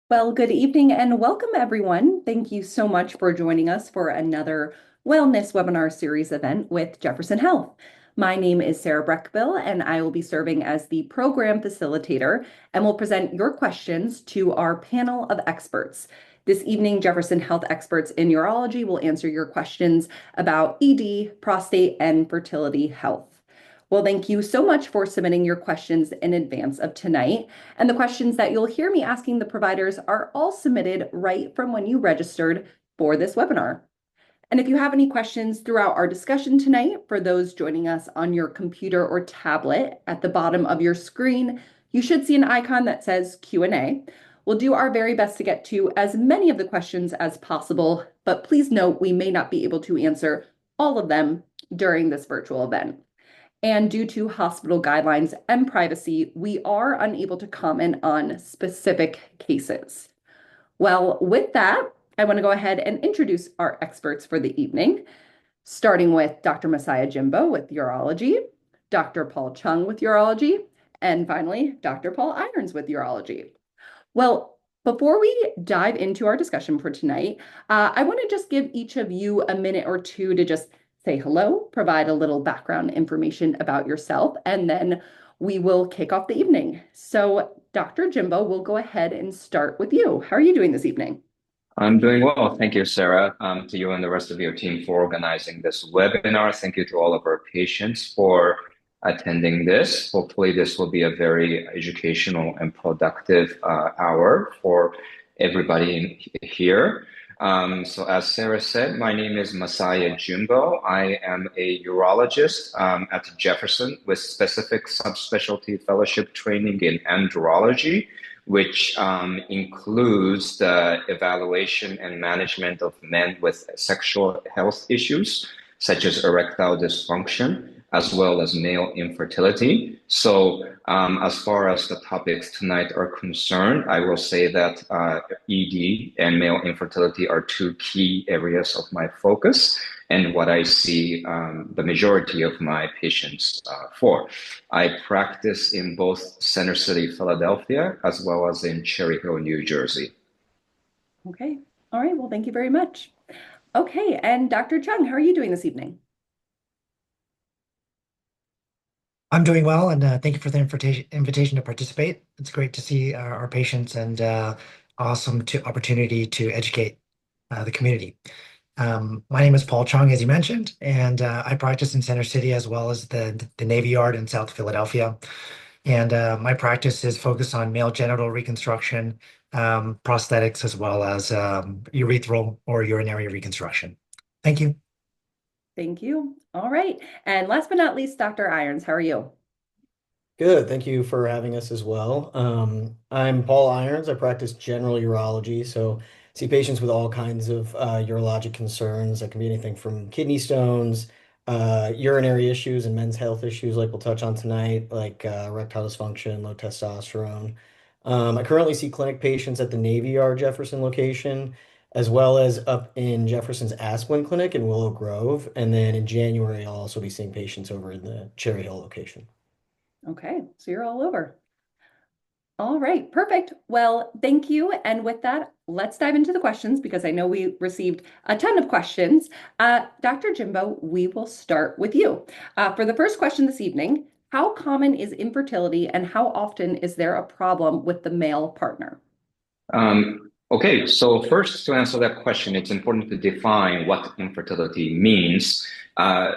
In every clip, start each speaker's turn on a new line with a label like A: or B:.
A: Well, good evening and welcome everyone. Thank you so much for joining us for another wellness webinar series event with Jefferson Health. My name is Sarah Breckbill and I will be serving as the program facilitator and will present your questions to our panel of experts. This evening, Jefferson Health experts in urology will answer your questions about ED, prostate, and fertility health. Well, thank you so much for submitting your questions in advance of tonight. And the questions that you'll hear me asking the providers are all submitted right from when you registered for this webinar. And if you have any questions throughout our discussion tonight, for those joining us on your computer or tablet, at the bottom of your screen, you should see an icon that says Q&A. We'll do our very best to get to as many of the questions as possible, but please note we may not be able to answer all of them during this virtual event. And due to hospital guidelines and privacy, we are unable to comment on specific cases. Well, with that, I want to go ahead and introduce our experts for the evening, starting with Dr. Messiah Jimbo with urology, Dr. Paul Chung with urology, and finally, Dr. Paul Irons with urology. Well, before we dive into our discussion for tonight, I want to just give each of you a minute or two to just say hello, provide a little background information about yourself, and then we will kick off the evening. So Dr. Jimbo, we'll go ahead and start with you. How are you doing this evening?
B: I'm doing well. Thank you, Sarah, to you and the rest of your team for organizing this webinar. Thank you to all of our patients for attending this. Hopefully, this will be a very educational and productive hour for everybody here. So as Sarah said, my name is Messiah Jimbo. I am a urologist at Jefferson with specific subspecialty fellowship training in andrology, which includes the evaluation and management of men with sexual health issues, such as erectile dysfunction, as well as male infertility. So as far as the topics tonight are concerned, I will say that ED and male infertility are two key areas of my focus and what I see the majority of my patients for. I practice in both Center City, Philadelphia, as well as in Cherry Hill, New Jersey.
A: Okay. All right. Well, thank you very much. Okay. And Dr. Chung, how are you doing this evening?
C: I'm doing well, and thank you for the invitation to participate. It's great to see our patients and awesome opportunity to educate the community. My name is Paul Chung, as you mentioned, and I practice in Center City as well as the Navy Yard in South Philadelphia. And my practice is focused on male genital reconstruction, prosthetics, as well as urethral or urinary reconstruction. Thank you.
A: Thank you. All right. And last but not least, Dr. Irons, how are you?
D: Good. Thank you for having us as well. I'm Paul Irons. I practice general urology, so see patients with all kinds of urologic concerns. That can be anything from kidney stones, urinary issues, and men's health issues, like we'll touch on tonight, like erectile dysfunction, low testosterone. I currently see clinic patients at the Navy Yard Jefferson location, as well as up in Jefferson's Asplin Clinic in Willow Grove. And then in January, I'll also be seeing patients over in the Cherry Hill location.
A: Okay. So you're all over. All right. Perfect. Well, thank you. And with that, let's dive into the questions because I know we received a ton of questions. Dr. Jimbo, we will start with you. For the first question this evening, how common is infertility and how often is there a problem with the male partner?
B: Okay, so first to answer that question, it's important to define what infertility means.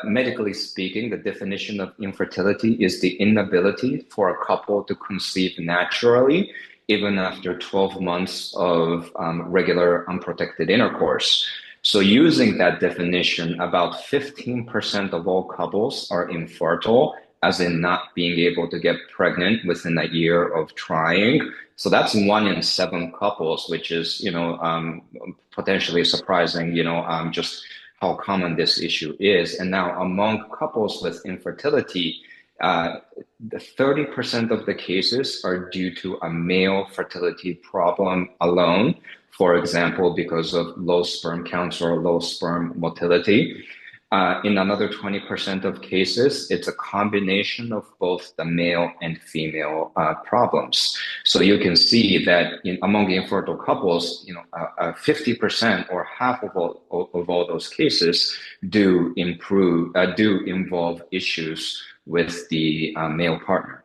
B: Medically speaking, the definition of infertility is the inability for a couple to conceive naturally, even after 12 months of regular unprotected intercourse. So using that definition, about 15% of all couples are infertile, as in not being able to get pregnant within a year of trying. So that's 1 in 7 couples, which is, potentially surprising, just how common this issue is. And now among couples with infertility, the 30% of the cases are due to a male fertility problem alone, for example, because of low sperm counts or low sperm motility. In another 20% of cases, it's a combination of both the male and female problems. So you can see that among infertile couples, 50% or half of all those cases do involve issues with the male partner.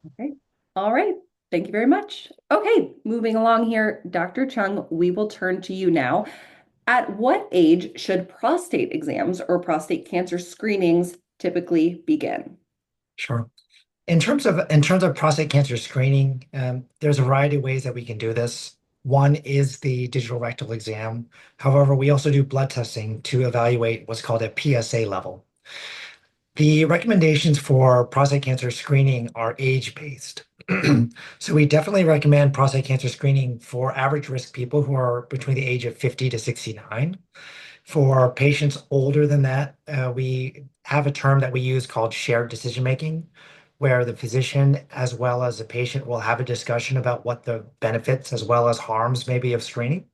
A: Okay. All right. Thank you very much. Okay, moving along here, Dr. Chung, we will turn to you now. At what age should prostate exams or prostate cancer screenings typically begin?
C: Sure. In terms of prostate cancer screening, there's a variety of ways that we can do this. One is the digital rectal exam. However, we also do blood testing to evaluate what's called a PSA level. The recommendations for prostate cancer screening are age-based. So we definitely recommend prostate cancer screening for average risk people who are between the age of 50 to 69. For patients older than that, we have a term that we use called shared decision making, where the physician as well as the patient will have a discussion about what the benefits as well as harms may be of screening.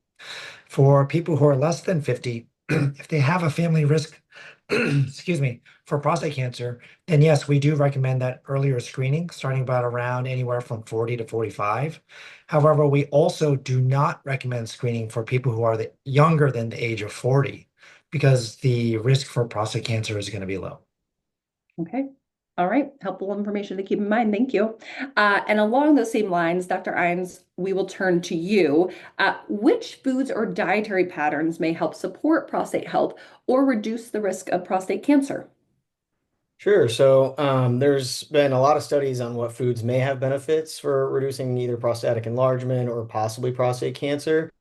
C: For people who are less than 50, if they have a family risk, excuse me, for prostate cancer, then yes, we do recommend that earlier screening, starting about around anywhere from 40 to 45. However, we also do not recommend screening for people who are younger than the age of 40 because the risk for prostate cancer is going to be low.
A: Okay. All right. Helpful information to keep in mind. Thank you. And along those same lines, Dr. Ines, we will turn to you. Which foods or dietary patterns may help support prostate health or reduce the risk of prostate cancer?
D: Sure. So there's been a lot of studies on what foods may have benefits for reducing either prostatic enlargement or possibly prostate cancer.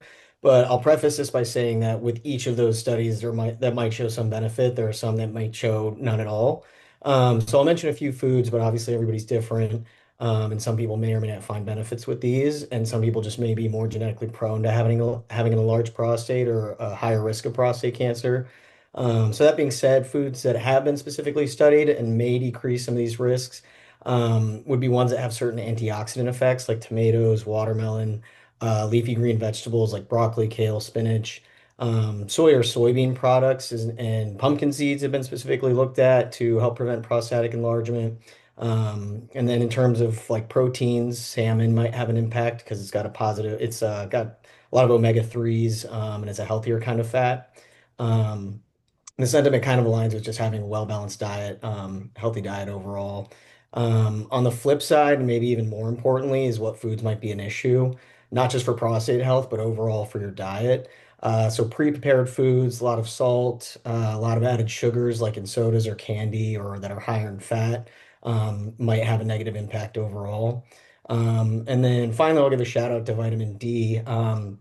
D: But I'll preface this by saying that with each of those studies, that might show some benefit. There are some that might show none at all. So I'll mention a few foods, but obviously everybody's different. And some people may or may not find benefits with these, and some people just may be more genetically prone to having an enlarged prostate or a higher risk of prostate cancer. So that being said, foods that have been specifically studied and may decrease some of these risks would be ones that have certain antioxidant effects, like tomatoes, watermelon, leafy green vegetables like broccoli, kale, spinach. Soy or soybean products and pumpkin seeds have been specifically looked at to help prevent prostatic enlargement. And then in terms of like proteins, salmon might have an impact because it's got a lot of omega-3s and it's a healthier kind of fat. Um, the sentiment kind of aligns with just having a well-balanced diet, healthy diet overall. On the flip side, and maybe even more importantly, is what foods might be an issue, not just for prostate health, but overall for your diet. So pre-prepared foods, a lot of salt, a lot of added sugars like in sodas or candy or that are higher in fat, might have a negative impact overall. And then finally, I'll give a shout out to vitamin D,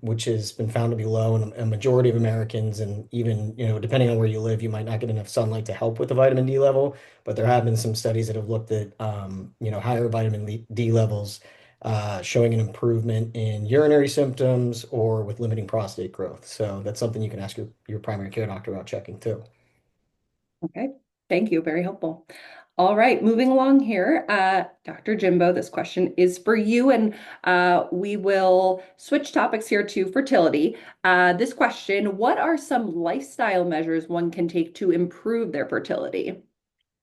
D: which has been found to be low in a majority of Americans. And even, depending on where you live, you might not get enough sunlight to help with the vitamin D level. But there have been some studies that have looked at, higher vitamin D levels, showing an improvement in urinary symptoms or with limiting prostate growth. So that's something you can ask your primary care doctor about checking too.
A: Okay. Thank you. Very helpful. All right, moving along here, Dr. Jimbo, this question is for you, and we will switch topics here to fertility. This question, what are some lifestyle measures one can take to improve their fertility?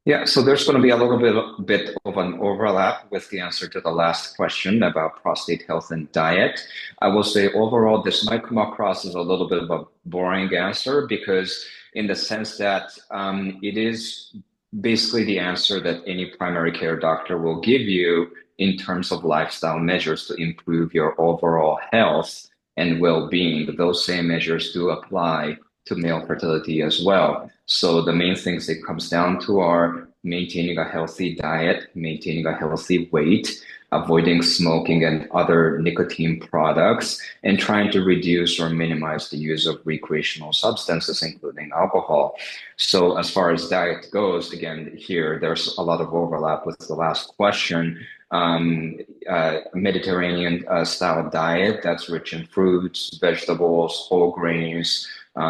B: Yeah, so there's going to be a little bit of an overlap with the answer to the last question about prostate health and diet. I will say overall, this might come across as a little bit of a boring answer because in the sense that it is basically the answer that any primary care doctor will give you in terms of lifestyle measures to improve your overall health and well-being. Those same measures do apply to male fertility as well. So the main things it comes down to are maintaining a healthy diet, maintaining a healthy weight, avoiding smoking and other nicotine products, and trying to reduce or minimize the use of recreational substances, including alcohol. So as far as diet goes, again, here, there's a lot of overlap with the last question. Mediterranean style diet that's rich in fruits, vegetables, whole grains,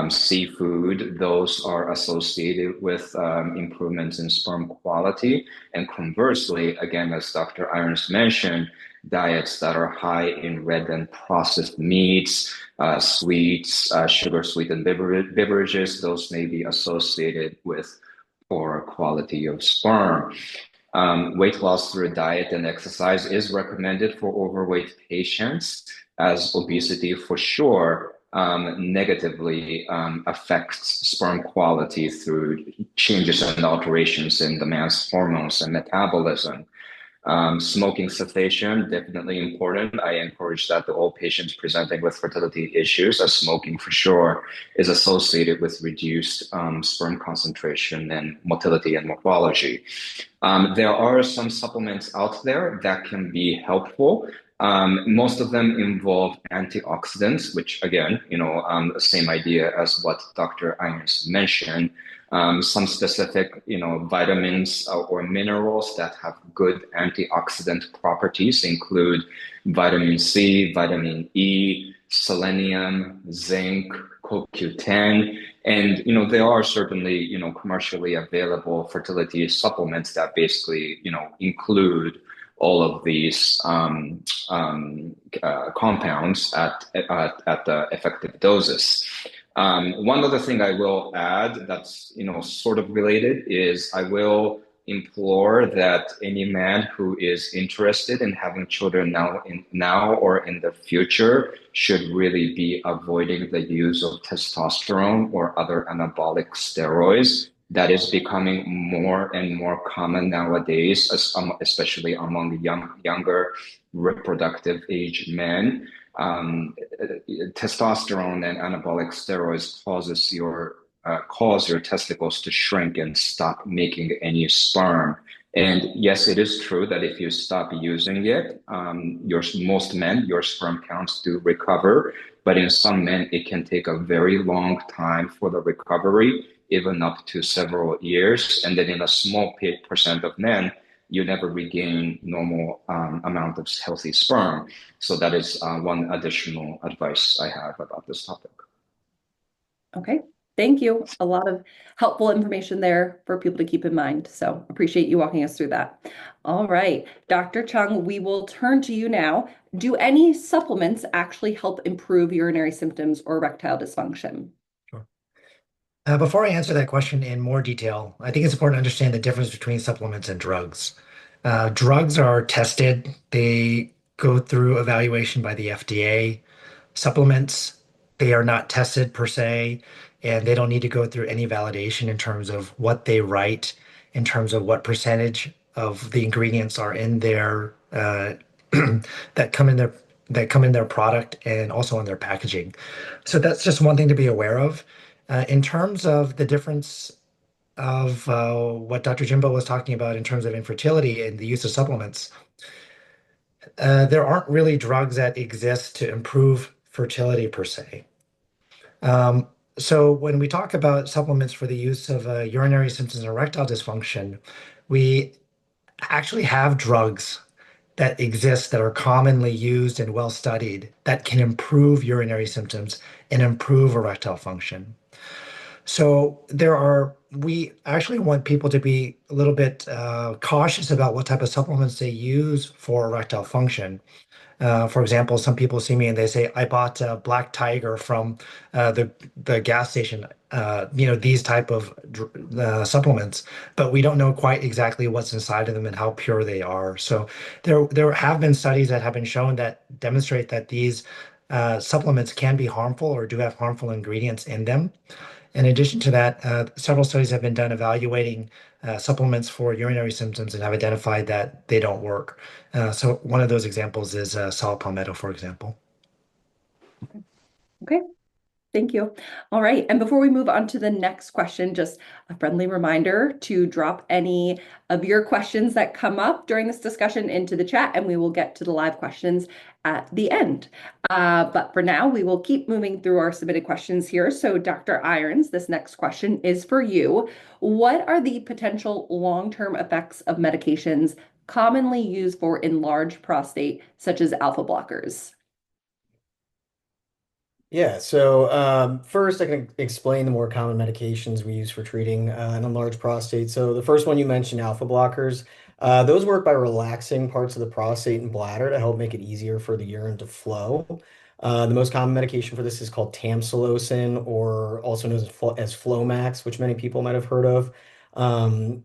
B: seafood, those are associated with improvements in sperm quality. And conversely, again, as Dr. Irons mentioned, diets that are high in red and processed meats, sweets, sugar-sweetened beverages. Those may be associated with poor quality of sperm. Weight loss through diet and exercise is recommended for overweight patients, as obesity for sure negatively affects sperm quality through changes and alterations in the man's hormones and metabolism. Smoking cessation, definitely important. I encourage that to all patients presenting with fertility issues, as smoking for sure is associated with reduced sperm concentration and motility and morphology. There are some supplements out there that can be helpful. Most of them involve antioxidants, which again, the same idea as what Dr. Irons mentioned. Some specific, vitamins or minerals that have good antioxidant properties include vitamin C, vitamin E, selenium, zinc, CoQ10, and there are certainly commercially available fertility supplements that basically include all of these compounds at the effective doses. One other thing I will add that's sort of related is I will implore that any man who is interested in having children now or in the future should really be avoiding the use of testosterone or other anabolic steroids. That is becoming more and more common nowadays, especially among younger reproductive age men. Testosterone and anabolic steroids cause your testicles to shrink and stop making any sperm. And yes, it is true that if you stop using it, most men, your sperm counts do recover. But in some men, it can take a very long time for the recovery, even up to several years. And then in a small percent of men, you never regain normal amount of healthy sperm. So that is one additional advice I have about this topic.
A: Okay, thank you. A lot of helpful information there for people to keep in mind. So appreciate you walking us through that. All right, Dr. Chung, we will turn to you now. Do any supplements actually help improve urinary symptoms or erectile dysfunction?
C: Sure. Before I answer that question in more detail, I think it's important to understand the difference between supplements and drugs. Drugs are tested, they go through evaluation by the FDA. Supplements, they are not tested per se, and they don't need to go through any validation in terms of what they write, in terms of what percentage of the ingredients are in their that come in their product and also in their packaging. So that's just one thing to be aware of. In terms of the difference of what Dr. Jimbo was talking about in terms of infertility and the use of supplements, there aren't really drugs that exist to improve fertility per se. So when we talk about supplements for the use of urinary symptoms and erectile dysfunction, we actually have drugs that exist that are commonly used and well studied that can improve urinary symptoms and improve erectile function. So we actually want people to be a little bit cautious about what type of supplements they use for erectile function. For example, some people see me and they say, "I bought a Black Tiger from the gas station." These type of supplements, but we don't know quite exactly what's inside of them and how pure they are. So there have been studies that have been shown that demonstrate that these supplements can be harmful or do have harmful ingredients in them. In addition to that, several studies have been done evaluating supplements for urinary symptoms and have identified that they don't work. So one of those examples is saw palmetto, for example.
A: Okay. Thank you. All right. And before we move on to the next question, just a friendly reminder to drop any of your questions that come up during this discussion into the chat, and we will get to the live questions at the end. But for now, we will keep moving through our submitted questions here. So Dr. Irons, this next question is for you. What are the potential long-term effects of medications commonly used for enlarged prostate, such as alpha blockers?
D: Yeah, so first I can explain the more common medications we use for treating an enlarged prostate. So the first one you mentioned, alpha blockers, those work by relaxing parts of the prostate and bladder to help make it easier for the urine to flow. The most common medication for this is called tamsulosin, or also known as Flomax, which many people might have heard of.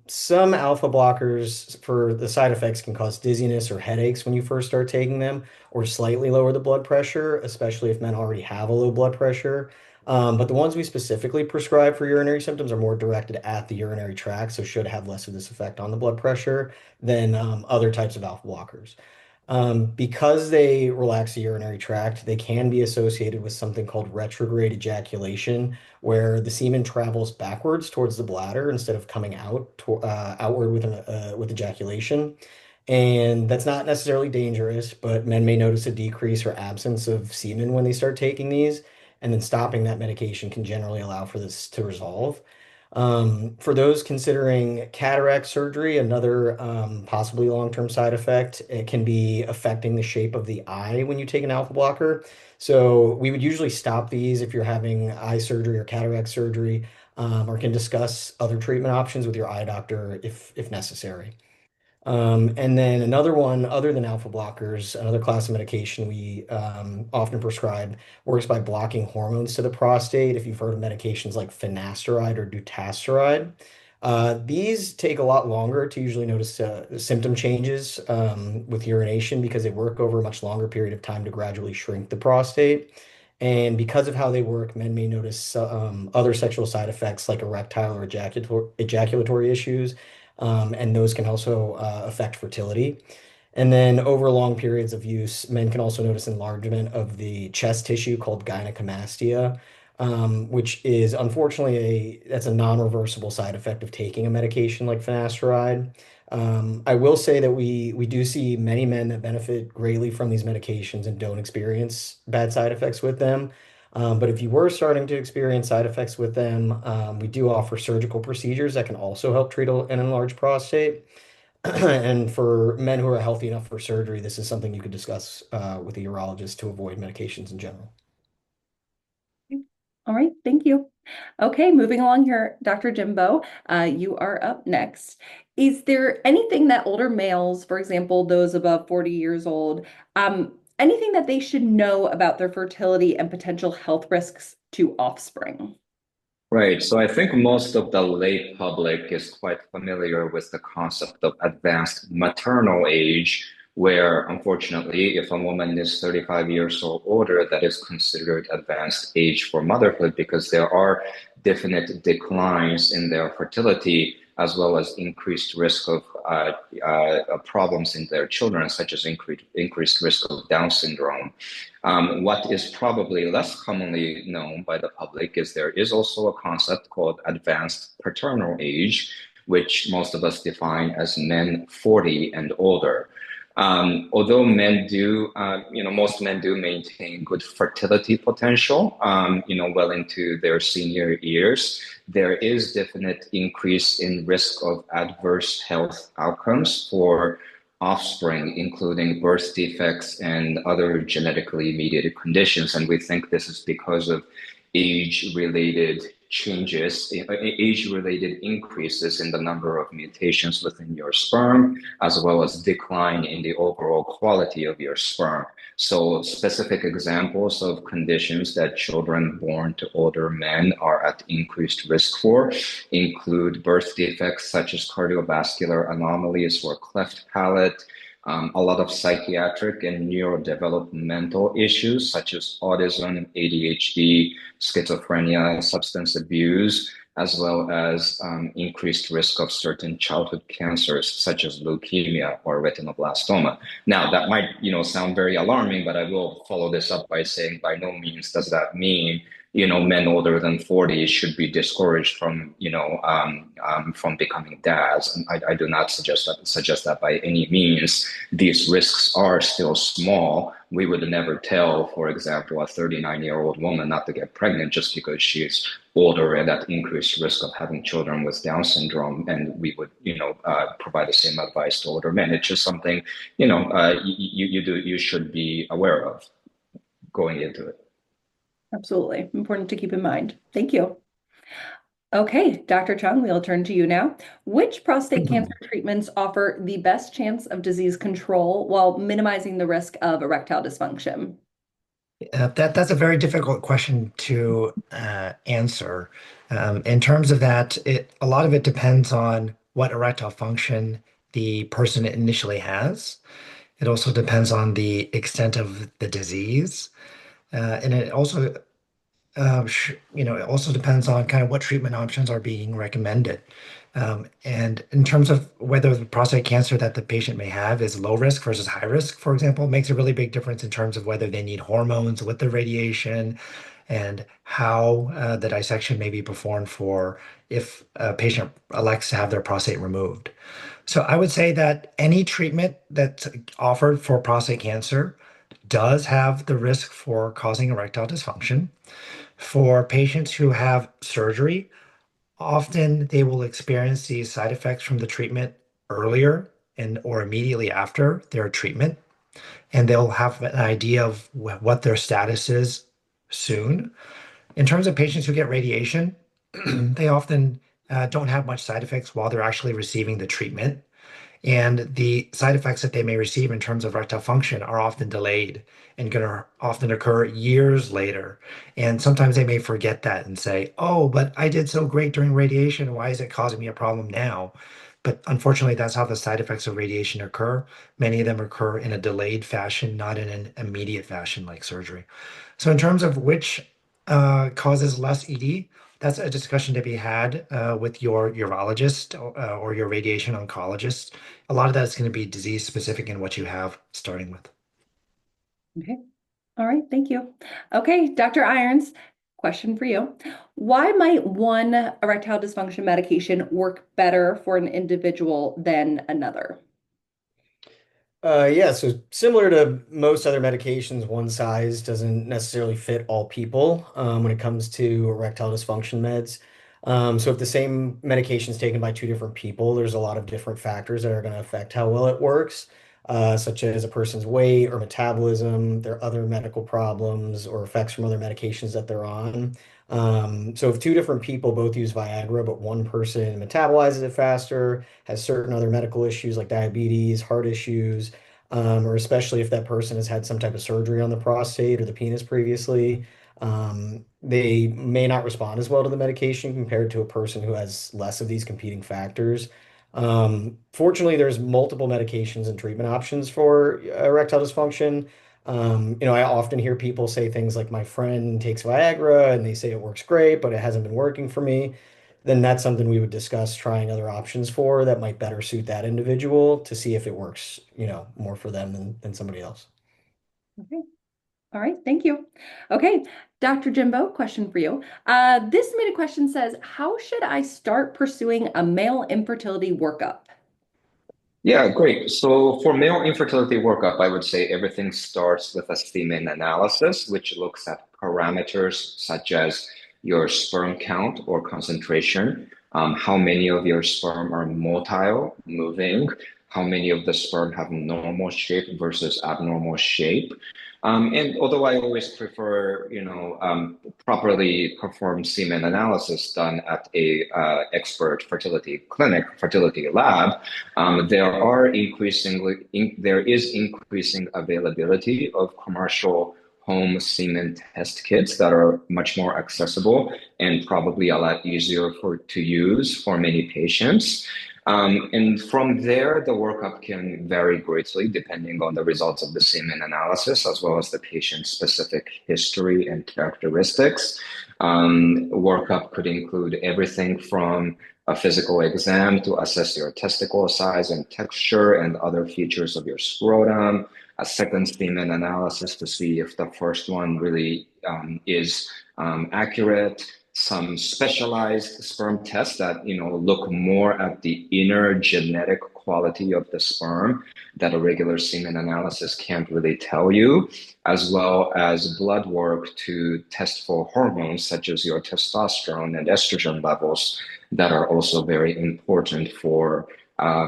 D: Some alpha blockers for the side effects can cause dizziness or headaches when you first start taking them, or slightly lower the blood pressure, especially if men already have a low blood pressure. But the ones we specifically prescribe for urinary symptoms are more directed at the urinary tract, so should have less of this effect on the blood pressure than other types of alpha blockers. Because they relax the urinary tract, they can be associated with something called retrograde ejaculation, where the semen travels backwards towards the bladder instead of coming outward with ejaculation. And that's not necessarily dangerous, but men may notice a decrease or absence of semen when they start taking these, and then stopping that medication can generally allow for this to resolve. For those considering cataract surgery, another possibly long-term side effect, it can be affecting the shape of the eye when you take an alpha blocker. So we would usually stop these if you're having eye surgery or cataract surgery, or can discuss other treatment options with your eye doctor if necessary. And then another one, other than alpha blockers, another class of medication we often prescribe works by blocking hormones to the prostate. If you've heard of medications like finasteride or dutasteride, these take a lot longer to usually notice symptom changes with urination because they work over a much longer period of time to gradually shrink the prostate. And because of how they work, men may notice other sexual side effects like erectile or ejaculatory issues, and those can also affect fertility. And then over long periods of use, men can also notice enlargement of the chest tissue called gynecomastia, which is unfortunately that's a non-reversible side effect of taking a medication like finasteride. I will say that we do see many men that benefit greatly from these medications and don't experience bad side effects with them. But if you were starting to experience side effects with them, we do offer surgical procedures that can also help treat an enlarged prostate. And for men who are healthy enough for surgery, this is something you could discuss with a urologist to avoid medications in general.
A: All right, thank you. Okay, moving along here, Dr. Jimbo, you are up next. Is there anything that older males, for example, those above 40 years old, anything that they should know about their fertility and potential health risks to offspring?
B: Right. So I think most of the lay public is quite familiar with the concept of advanced maternal age, where unfortunately, if a woman is 35 years or older, that is considered advanced age for motherhood because there are definite declines in their fertility as well as increased risk of problems in their children, such as increased risk of Down syndrome. What is probably less commonly known by the public is there is also a concept called advanced paternal age, which most of us define as men 40 and older. Although most men do maintain good fertility potential, well into their senior years, there is definite increase in risk of adverse health outcomes for offspring, including birth defects and other genetically mediated conditions. And we think this is because of age-related changes, age-related increases in the number of mutations within your sperm, as well as decline in the overall quality of your sperm. So specific examples of conditions that children born to older men are at increased risk for include birth defects such as cardiovascular anomalies or cleft palate, a lot of psychiatric and neurodevelopmental issues such as autism, ADHD, schizophrenia, substance abuse, as well as increased risk of certain childhood cancers such as leukemia or retinoblastoma. Now, that might, sound very alarming, but I will follow this up by saying by no means does that mean men older than 40 should be discouraged from becoming dads. And I do not suggest that by any means. These risks are still small. We would never tell, for example, a 39-year-old woman not to get pregnant just because she's older and at increased risk of having children with Down syndrome. And we would, provide the same advice to older men. It's just something, you should be aware of going into it.
A: Absolutely. Important to keep in mind. Thank you. Okay, Dr. Chung, we'll turn to you now. Which prostate cancer treatments offer the best chance of disease control while minimizing the risk of erectile dysfunction?
C: That's a very difficult question to answer. In terms of that, a lot of it depends on what erectile function the person initially has. It also depends on the extent of the disease, and it also it also depends on kind of what treatment options are being recommended. And in terms of whether the prostate cancer that the patient may have is low risk versus high risk, for example, makes a really big difference in terms of whether they need hormones with the radiation and how the dissection may be performed for if a patient elects to have their prostate removed. So I would say that any treatment that's offered for prostate cancer does have the risk for causing erectile dysfunction. For patients who have surgery, often they will experience these side effects from the treatment earlier and or immediately after their treatment, and they'll have an idea of what their status is soon. In terms of patients who get radiation, they often don't have much side effects while they're actually receiving the treatment. And the side effects that they may receive in terms of erectile function are often delayed and going to often occur years later. And sometimes they may forget that and say, oh, but I did so great during radiation. Why is it causing me a problem now? But unfortunately, that's how the side effects of radiation occur. Many of them occur in a delayed fashion, not in an immediate fashion like surgery. So, in terms of which causes less ED, that's a discussion to be had with your urologist or your radiation oncologist. A lot of that is going to be disease specific in what you have starting with.
A: Okay. All right. Thank you. Okay, Dr. Irons, question for you. Why might one erectile dysfunction medication work better for an individual than another?
D: Yeah, so similar to most other medications, one size doesn't necessarily fit all people when it comes to erectile dysfunction meds. So if the same medication is taken by two different people, there's a lot of different factors that are going to affect how well it works, such as a person's weight or metabolism, their other medical problems, or effects from other medications that they're on. So if two different people both use Viagra, but one person metabolizes it faster, has certain other medical issues like diabetes, heart issues, or especially if that person has had some type of surgery on the prostate or the penis previously, they may not respond as well to the medication compared to a person who has less of these competing factors. Fortunately, there's multiple medications and treatment options for erectile dysfunction. I often hear people say things like, my friend takes Viagra and they say it works great, but it hasn't been working for me. Then that's something we would discuss trying other options for that might better suit that individual to see if it works, more for them than somebody else.
A: Okay. All right. Thank you. Okay, Dr. Jimbo, question for you. This submitted question says, how should I start pursuing a male infertility workup?
B: Yeah, great. So for male infertility workup, I would say everything starts with a semen analysis, which looks at parameters such as your sperm count or concentration, how many of your sperm are motile, moving, how many of the sperm have normal shape versus abnormal shape. And although I always prefer, properly performed semen analysis done at a expert fertility clinic, fertility lab, there is increasing availability of commercial home semen test kits that are much more accessible and probably a lot easier to use for many patients. And from there, the workup can vary greatly depending on the results of the semen analysis, as well as the patient's specific history and characteristics. Workup could include everything from a physical exam to assess your testicle size and texture and other features of your scrotum, a second semen analysis to see if the first one really is accurate, some specialized sperm tests that look more at the inner genetic quality of the sperm that a regular semen analysis can't really tell you, as well as blood work to test for hormones such as your testosterone and estrogen levels that are also very important for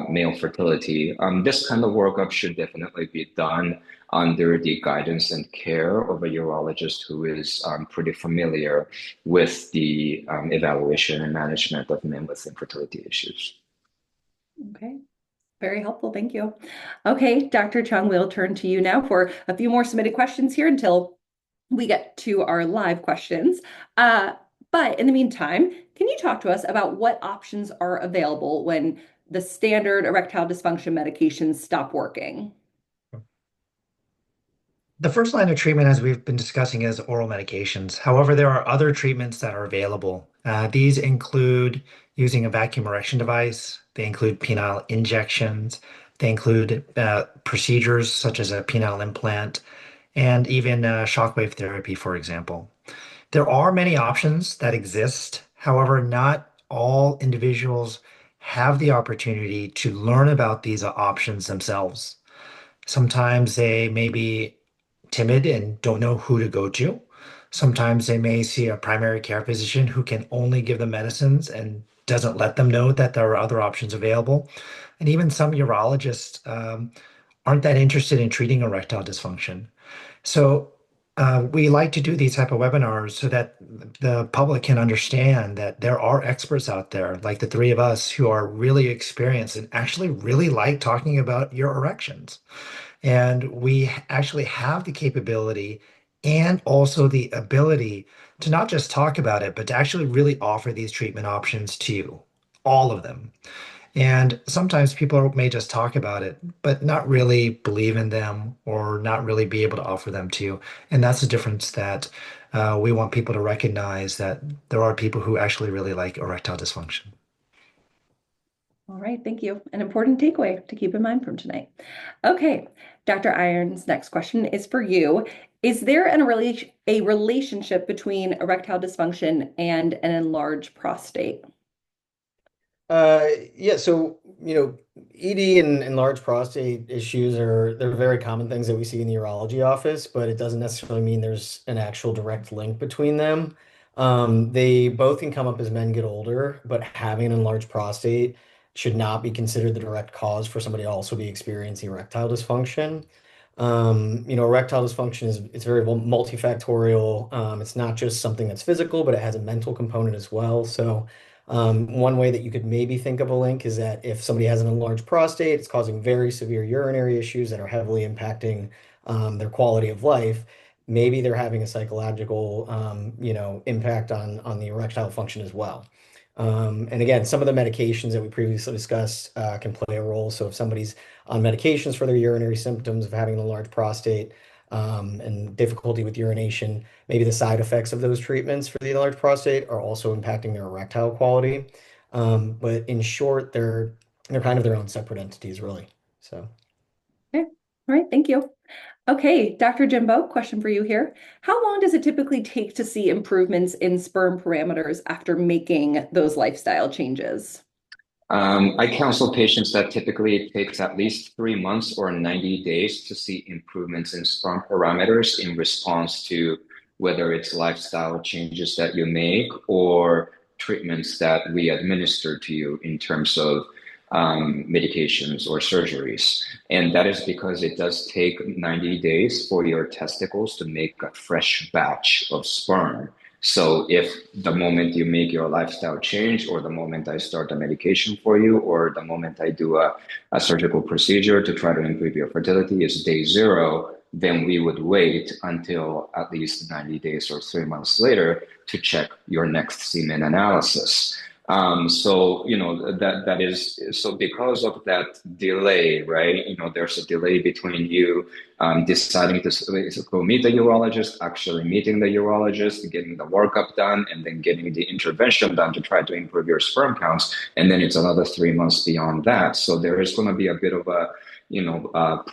B: male fertility. This kind of workup should definitely be done under the guidance and care of a urologist who is pretty familiar with the evaluation and management of men with infertility issues.
A: Okay. Very helpful. Thank you. Okay, Dr. Chung, we'll turn to you now for a few more submitted questions here until we get to our live questions. But in the meantime, can you talk to us about what options are available when the standard erectile dysfunction medications stop working?
C: The first line of treatment, as we've been discussing, is oral medications. However, there are other treatments that are available. These include using a vacuum erection device. They include penile injections. They include procedures such as a penile implant and even shockwave therapy, for example. There are many options that exist. However, not all individuals have the opportunity to learn about these options themselves. Sometimes they may be timid and don't know who to go to. Sometimes they may see a primary care physician who can only give them medicines and doesn't let them know that there are other options available. And even some urologists aren't that interested in treating erectile dysfunction. So we like to do these type of webinars so that the public can understand that there are experts out there, like the three of us, who are really experienced and actually really like talking about your erections. And we actually have the capability and also the ability to not just talk about it, but to actually really offer these treatment options to you, all of them. And sometimes people may just talk about it, but not really believe in them or not really be able to offer them to you. And that's the difference that we want people to recognize, that there are people who actually really like erectile dysfunction.
A: All right, thank you. An important takeaway to keep in mind from tonight. Okay, Dr. Irons, next question is for you. Is there a relationship between erectile dysfunction and an enlarged prostate?
D: Yeah, so ED and enlarged prostate issues they're very common things that we see in the urology office, but it doesn't necessarily mean there's an actual direct link between them. They both can come up as men get older, but having an enlarged prostate should not be considered the direct cause for somebody to also be experiencing erectile dysfunction. Erectile dysfunction is it's very multifactorial. It's not just something that's physical, but it has a mental component as well. So one way that you could maybe think of a link is that if somebody has an enlarged prostate, it's causing very severe urinary issues that are heavily impacting their quality of life. Maybe they're having a psychological, impact on the erectile function as well. And again, some of the medications that we previously discussed can play a role. So if somebody's on medications for their urinary symptoms of having an enlarged prostate and difficulty with urination, maybe the side effects of those treatments for the enlarged prostate are also impacting their erectile quality. But in short, they're kind of their own separate entities, really. So.
A: Okay, all right, thank you. Okay, Dr. Jimbo, question for you here. How long does it typically take to see improvements in sperm parameters after making those lifestyle changes?
B: I counsel patients that typically it takes at least 3 months or 90 days to see improvements in sperm parameters in response to whether it's lifestyle changes that you make or treatments that we administer to you in terms of medications or surgeries. And that is because it does take 90 days for your testicles to make a fresh batch of sperm. So if the moment you make your lifestyle change, or the moment I start the medication for you, or the moment I do a surgical procedure to try to improve your fertility is day zero, then we would wait until at least 90 days or 3 months later to check your next semen analysis. That is so because of that delay, right? There's a delay between you deciding to go meet the urologist, actually meeting the urologist, getting the workup done, and then getting the intervention done to try to improve your sperm counts. And then it's another 3 months beyond that. So there is going to be a bit of a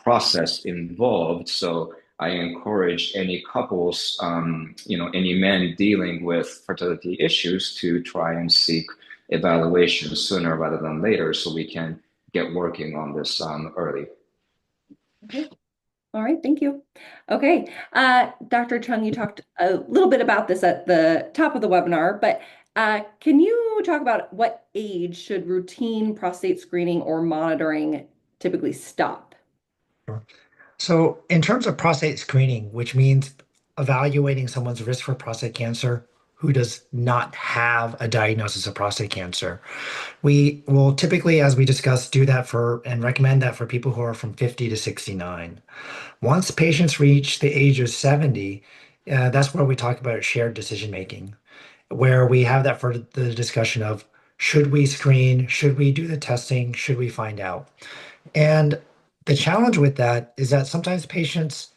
B: process involved. So I encourage any couples, any men dealing with fertility issues to try and seek evaluation sooner rather than later so we can get working on this early.
A: Okay. All right, thank you. Okay, Dr. Chung, you talked a little bit about this at the top of the webinar, but Can you talk about what age should routine prostate screening or monitoring typically stop?
C: Sure. So, in terms of prostate screening, which means evaluating someone's risk for prostate cancer who does not have a diagnosis of prostate cancer, we will typically, as we discussed, do that for and recommend that for people who are from 50 to 69. Once patients reach the age of 70, that's where we talk about shared decision making, where we have that for the discussion of should we screen, should we do the testing, should we find out? And the challenge with that is that sometimes patients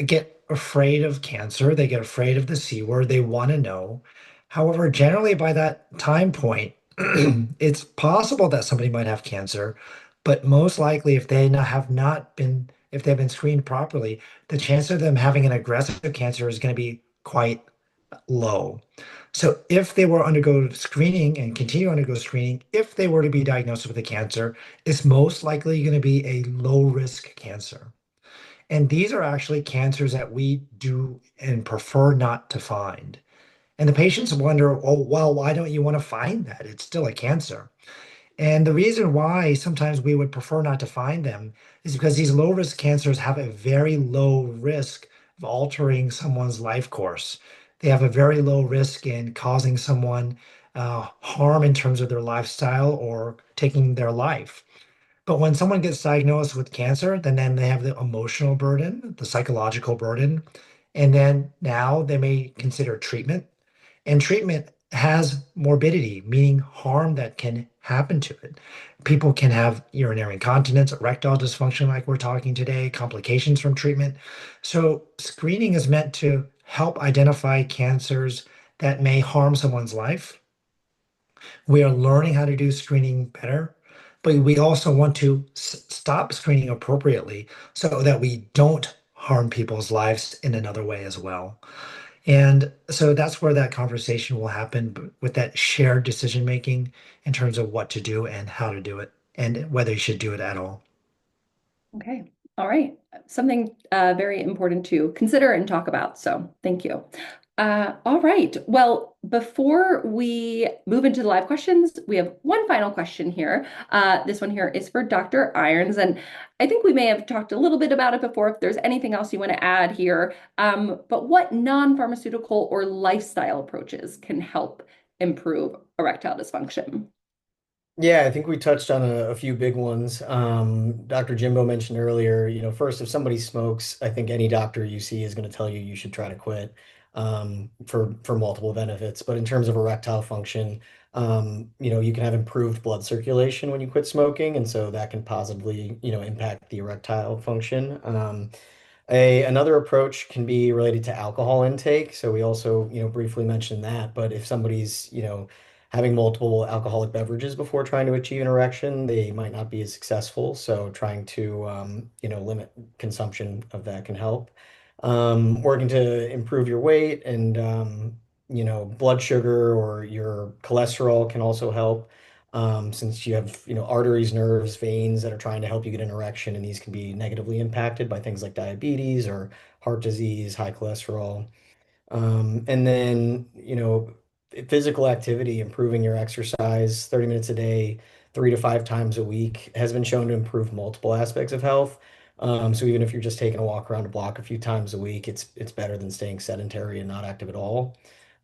C: get afraid of cancer, they get afraid of the C word, they want to know. However, generally by that time point, it's possible that somebody might have cancer, but most likely if they have not been, if they've been screened properly, the chance of them having an aggressive cancer is going to be quite low. So if they were to undergo screening and continue to undergo screening, if they were to be diagnosed with a cancer, it's most likely going to be a low risk cancer. And these are actually cancers that we do and prefer not to find. And the patients wonder, oh, well, why don't you want to find that? It's still a cancer. And the reason why sometimes we would prefer not to find them is because these low risk cancers have a very low risk of altering someone's life course. They have a very low risk in causing someone harm in terms of their lifestyle or taking their life. But when someone gets diagnosed with cancer, then they have the emotional burden, the psychological burden, and then now they may consider treatment. And treatment has morbidity, meaning harm that can happen to it. People can have urinary incontinence, erectile dysfunction, like we're talking today, complications from treatment. So, screening is meant to help identify cancers that may harm someone's life. We are learning how to do screening better, but we also want to stop screening appropriately so that we don't harm people's lives in another way as well. And so that's where that conversation will happen with that shared decision making in terms of what to do and how to do it and whether you should do it at all.
A: Okay. All right. Something very important to consider and talk about. So thank you. All right. Well, before we move into the live questions, we have one final question here. This one here is for Dr. Irons, and I think we may have talked a little bit about it before. If there's anything else you want to add here, but what non-pharmaceutical or lifestyle approaches can help improve erectile dysfunction?
D: Yeah, I think we touched on a few big ones. Dr. Jimbo mentioned earlier, first, if somebody smokes, I think any doctor you see is going to tell you you should try to quit for multiple benefits. But in terms of erectile function, you can have improved blood circulation when you quit smoking, and so that can positively, impact the erectile function. Another approach can be related to alcohol intake. So we also, briefly mentioned that. But if somebody's, having multiple alcoholic beverages before trying to achieve an erection, they might not be as successful. So trying to, limit consumption of that can help. Working to improve your weight and, blood sugar or your cholesterol can also help. Since you have, arteries, nerves, veins that are trying to help you get an erection, and these can be negatively impacted by things like diabetes or heart disease, high cholesterol. And then, physical activity, improving your exercise, 30 minutes a day, 3 to 5 times a week, has been shown to improve multiple aspects of health. So even if you're just taking a walk around a block a few times a week, it's better than staying sedentary and not active at all.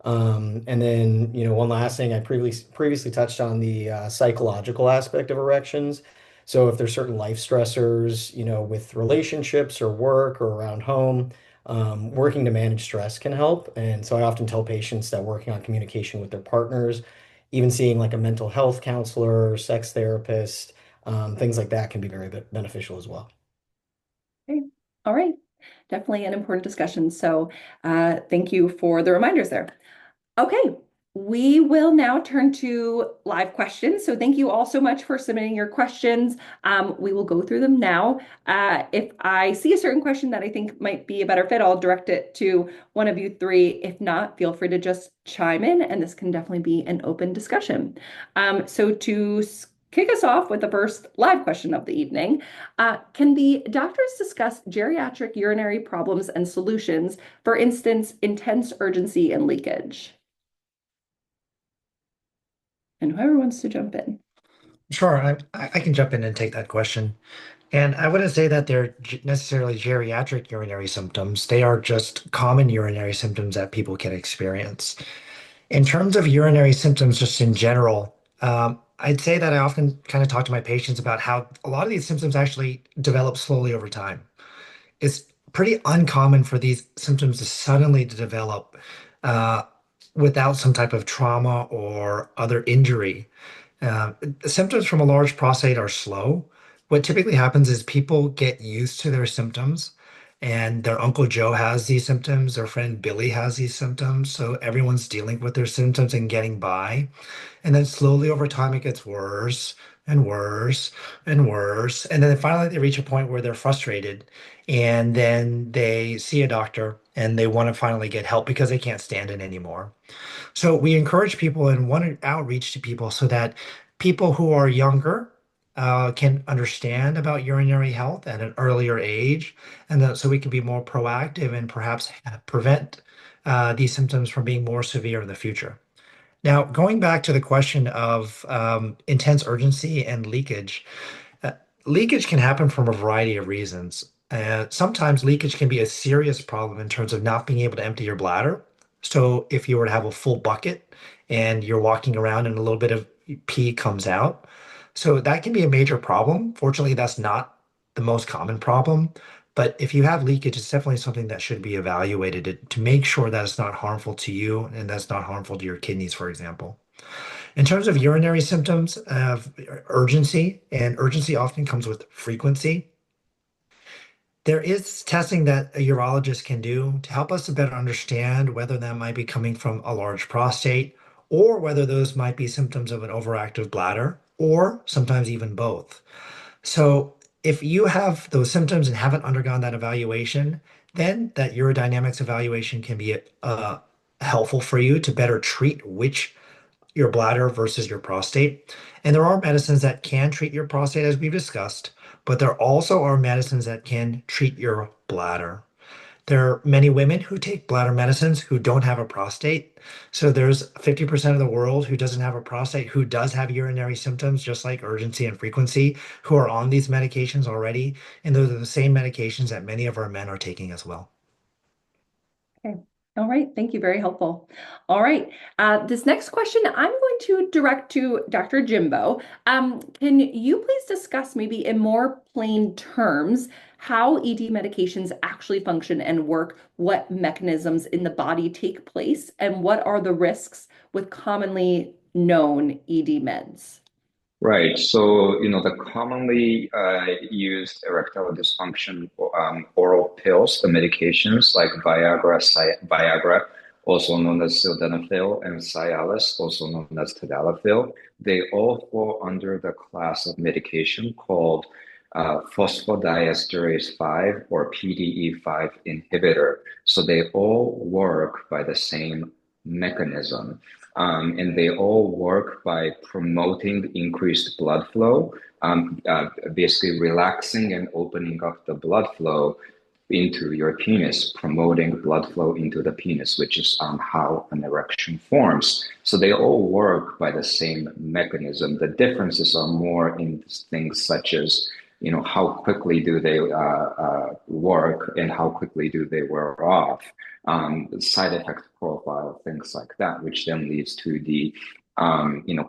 D: And then, one last thing, I previously touched on the psychological aspect of erections. So if there's certain life stressors, with relationships or work or around home, working to manage stress can help. And so I often tell patients that working on communication with their partners, even seeing like a mental health counselor, sex therapist, things like that can be very beneficial as well.
A: Okay. All right. Definitely an important discussion. So thank you for the reminders there. Okay, we will now turn to live questions. So thank you all so much for submitting your questions. We will go through them now. If I see a certain question that I think might be a better fit, I'll direct it to one of you three. If not, feel free to just chime in, and this can definitely be an open discussion. So to kick us off with the first live question of the evening, can the doctors discuss geriatric urinary problems and solutions, for instance, intense urgency and leakage? And whoever wants to jump in.
C: Sure, I can jump in and take that question. And I wouldn't say that they're necessarily geriatric urinary symptoms. They are just common urinary symptoms that people can experience. In terms of urinary symptoms, just in general, I'd say that I often kind of talk to my patients about how a lot of these symptoms actually develop slowly over time. It's pretty uncommon for these symptoms to suddenly develop uh, without some type of trauma or other injury. Symptoms from a large prostate are slow. What typically happens is people get used to their symptoms, and their Uncle Joe has these symptoms, their friend Billy has these symptoms. So everyone's dealing with their symptoms and getting by. And then slowly over time, it gets worse and worse and worse. And then finally, they reach a point where they're frustrated. And then they see a doctor and they want to finally get help because they can't stand it anymore. So we encourage people and want to outreach to people so that people who are younger can understand about urinary health at an earlier age, and that, so we can be more proactive and perhaps prevent these symptoms from being more severe in the future. Now, going back to the question of intense urgency and leakage, uh, leakage can happen from a variety of reasons. Sometimes leakage can be a serious problem in terms of not being able to empty your bladder. So, if you were to have a full bucket and you're walking around and a little bit of pee comes out, so that can be a major problem. Fortunately, that's not the most common problem. But if you have leakage, it's definitely something that should be evaluated to make sure that it's not harmful to you and that's not harmful to your kidneys, for example. In terms of urinary symptoms of urgency, and urgency often comes with frequency, there is testing that a urologist can do to help us to better understand whether that might be coming from a large prostate or whether those might be symptoms of an overactive bladder or sometimes even both. So, if you have those symptoms and haven't undergone that evaluation, then that urodynamics evaluation can be helpful for you to better treat which your bladder versus your prostate. And there are medicines that can treat your prostate, as we've discussed, but there also are medicines that can treat your bladder. There are many women who take bladder medicines who don't have a prostate. So there's 50% of the world who doesn't have a prostate, who does have urinary symptoms, just like urgency and frequency, who are on these medications already. And those are the same medications that many of our men are taking as well.
A: Okay. All right. Thank you. Very helpful. All right. This next question I'm going to direct to Dr. Jimbo. Can you please discuss maybe in more plain terms how ED medications actually function and work, what mechanisms in the body take place, and what are the risks with commonly known ED meds?
B: Right. So, the commonly used erectile dysfunction oral pills, the medications like Viagra, also known as sildenafil, and Cialis, also known as tadalafil, they all fall under the class of medication called phosphodiesterase 5 or PDE5 inhibitor. So they all work by the same mechanism. And they all work by promoting increased blood flow, basically relaxing and opening up the blood flow into your penis, promoting blood flow into the penis, which is how an erection forms. So they all work by the same mechanism. The differences are more in things such as, how quickly do they work and how quickly do they wear off, side effect profile, things like that, which then leads to the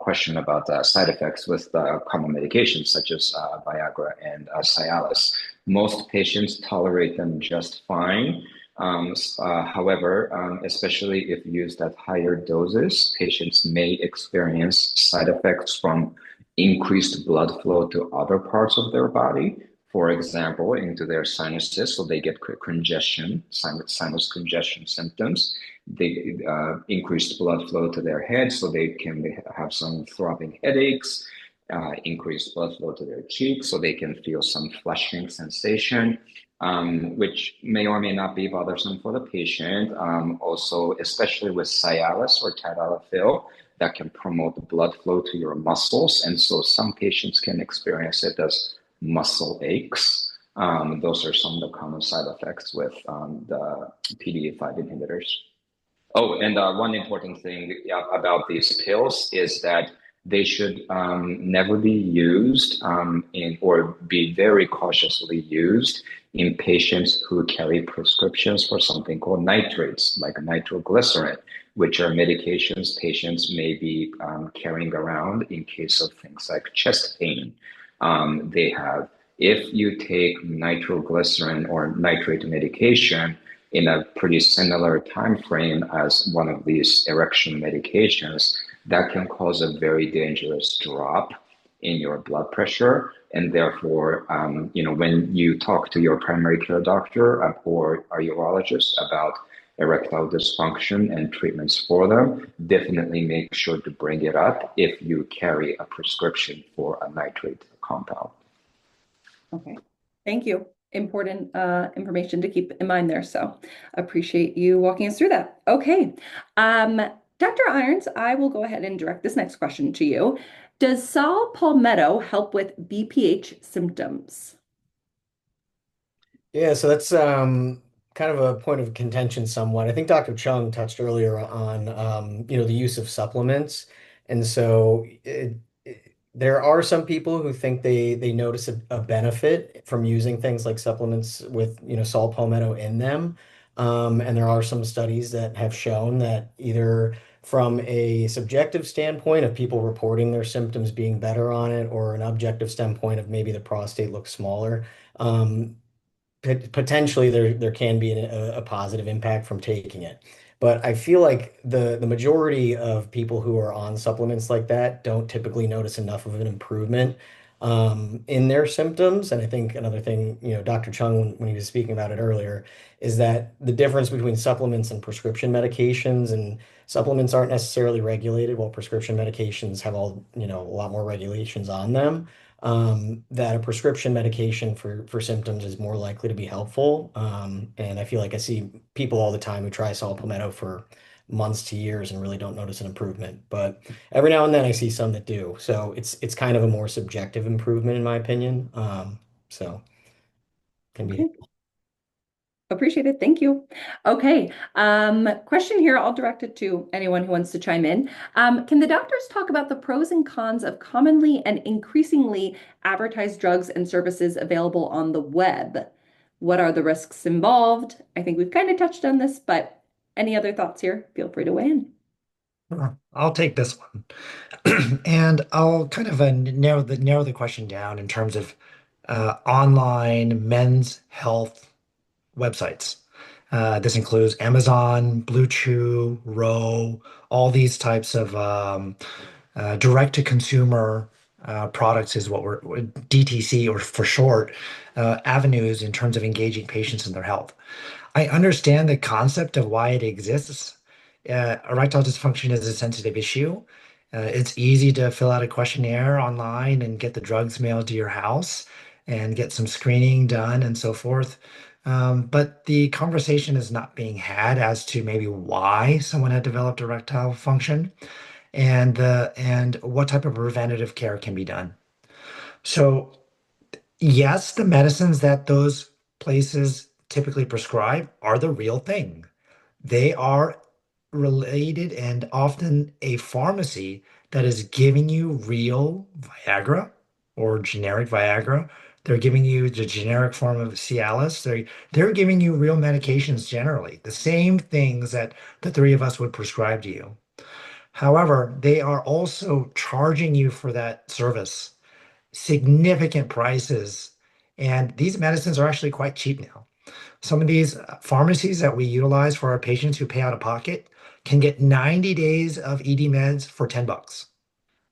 B: question about side effects with common medications such as Viagra and Cialis. Most patients tolerate them just fine. However, especially if used at higher doses, patients may experience side effects from increased blood flow to other parts of their body, for example, into their sinuses, so they get congestion, sinus congestion symptoms. They increased blood flow to their head, so they can have some throbbing headaches, increased blood flow to their cheeks, so they can feel some flushing sensation, which may or may not be bothersome for the patient. Also, especially with Cialis or tadalafil, that can promote the blood flow to your muscles. And so some patients can experience it as muscle aches. Those are some of the common side effects with the PDE5 inhibitors. Oh, and one important thing about these pills is that they should never be used in or be very cautiously used in patients who carry prescriptions for something called nitrates, like nitroglycerin, which are medications patients may be carrying around in case of things like chest pain. They have, if you take nitroglycerin or nitrate medication in a pretty similar time frame as one of these erection medications, that can cause a very dangerous drop in your blood pressure. And therefore, when you talk to your primary care doctor or a urologist about erectile dysfunction and treatments for them, definitely make sure to bring it up if you carry a prescription for a nitrate compound.
A: Okay, thank you. Important information to keep in mind there. So appreciate you walking us through that. Okay, Dr. Irons, I will go ahead and direct this next question to you. Does saw palmetto help with BPH symptoms?
D: Yeah, so that's kind of a point of contention somewhat. I think Dr. Chung touched earlier on the use of supplements. And so there are some people who think they notice a benefit from using things like supplements with, saw palmetto in them. And there are some studies that have shown that either from a subjective standpoint of people reporting their symptoms being better on it, or an objective standpoint of maybe the prostate looks smaller. Potentially there can be a positive impact from taking it. But I feel like the majority of people who are on supplements like that don't typically notice enough of an improvement in their symptoms. And I think another thing, Dr. Chung, when he was speaking about it earlier, is that the difference between supplements and prescription medications, and supplements aren't necessarily regulated, while prescription medications have a lot more regulations on them. That a prescription medication for symptoms is more likely to be helpful. And I feel like I see people all the time who try saw palmetto for months to years and really don't notice an improvement. But every now and then I see some that do. So it's kind of a more subjective improvement in my opinion. So can be.
A: Okay. Appreciate it. Thank you. Okay. Question here. I'll direct it to anyone who wants to chime in. Can the doctors talk about the pros and cons of commonly and increasingly advertised drugs and services available on the web? What are the risks involved? I think we've kind of touched on this, but any other thoughts here? Feel free to weigh in.
C: Sure. I'll take this one. And I'll kind of narrow the question down in terms of online men's health websites. This includes Amazon, Blue Chew, Row, all these types of direct-to-consumer products is what we're DTC, or for short, avenues in terms of engaging patients in their health. I understand the concept of why it exists. Erectile dysfunction is a sensitive issue. It's easy to fill out a questionnaire online and get the drugs mailed to your house and get some screening done and so forth. But the conversation is not being had as to maybe why someone had developed erectile function, and what type of preventative care can be done. So yes, the medicines that those places typically prescribe are the real thing. They are related, and often a pharmacy that is giving you real Viagra or generic Viagra. They're giving you the generic form of Cialis. They're giving you real medications generally, the same things that the three of us would prescribe to you. However, they are also charging you for that service significant prices, and these medicines are actually quite cheap now. Some of these pharmacies that we utilize for our patients who pay out of pocket can get 90 days of ED meds for $10,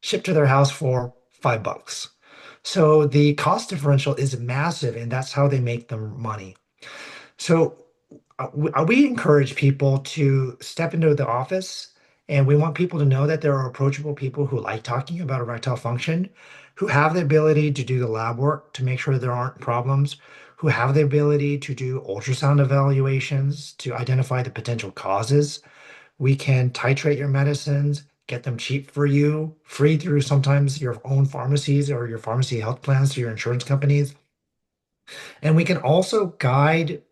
C: shipped to their house for $5. So the cost differential is massive, and that's how they make their money. So we encourage people to step into the office, and we want people to know that there are approachable people who like talking about erectile function, who have the ability to do the lab work to make sure there aren't problems, who have the ability to do ultrasound evaluations to identify the potential causes. We can titrate your medicines, get them cheap for you, free through sometimes your own pharmacies or your pharmacy health plans through your insurance companies. And we can also guide